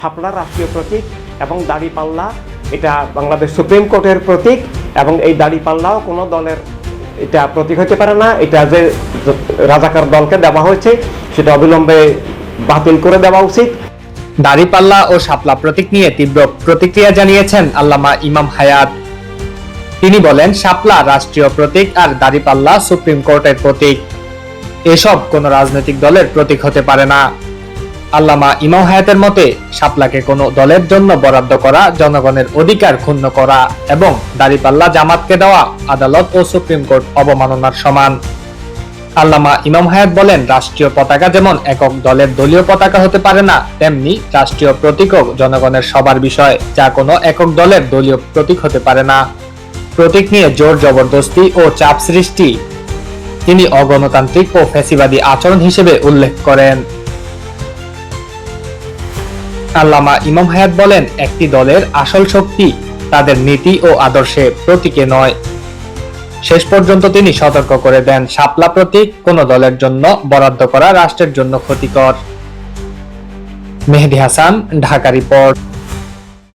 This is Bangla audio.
শাপলা রাষ্ট্রীয় প্রতীক এবং দাঁড়িপাল্লা এটা বাংলাদেশ সুপ্রিম কোর্টের প্রতীক এবং এই দাঁড়িপাল্লাও কোনো দলের এটা প্রতীক হতে পারে না। এটা যে রাজাকার দলকে দেওয়া হয়েছে সেটা অবিলম্বে বাতিল করে দেওয়া উচিত। দাঁড়িপাল্লা ও শাপলা প্রতীক নিয়ে তীব্র প্রতিক্রিয়া জানিয়েছেন আল্লামা ইমাম হায়াত। তিনি বলেন, শাপলা রাষ্ট্রীয় প্রতীক আর দাঁড়িপাল্লা সুপ্রিম কোর্টের প্রতীক। এসব কোন রাজনৈতিক দলের প্রতীক হতে পারে না। আল্লামা ইমাম হায়াতের মতে শাপলাকে কোনো দলের জন্য বরাদ্দ করা জনগণের অধিকার ক্ষুণ্ণ করা এবং দাঁড়িপাল্লা জামাতকে দেওয়া আদালত ও সুপ্রিম কোর্ট অবমাননার সমান। আল্লামা ইমাম হায়াত বলেন, রাষ্ট্রীয় পতাকা যেমন একক দলের দলীয় পতাকা হতে পারে না, তেমনি রাষ্ট্রীয় প্রতীকও জনগণের সবার বিষয়, যা কোনো একক দলের দলীয় প্রতীক হতে পারে না। প্রতীক নিয়ে জোর জবরদস্তি ও চাপ সৃষ্টি তিনি অগণতান্ত্রিক ও ফ্যাসিবাদী আচরণ হিসেবে উল্লেখ করেন। আল্লামা ইমাম হায়াত বলেন, একটি দলের আসল শক্তি তাদের নীতি ও আদর্শে, প্রতীকে নয়। শেষ পর্যন্ত তিনি সতর্ক করে দেন, শাপলা প্রতীক কোন দলের জন্য বরাদ্দ করা রাষ্ট্রের জন্য ক্ষতিকর। মেহেদী হাসান, ঢাকা রিপোর্ট।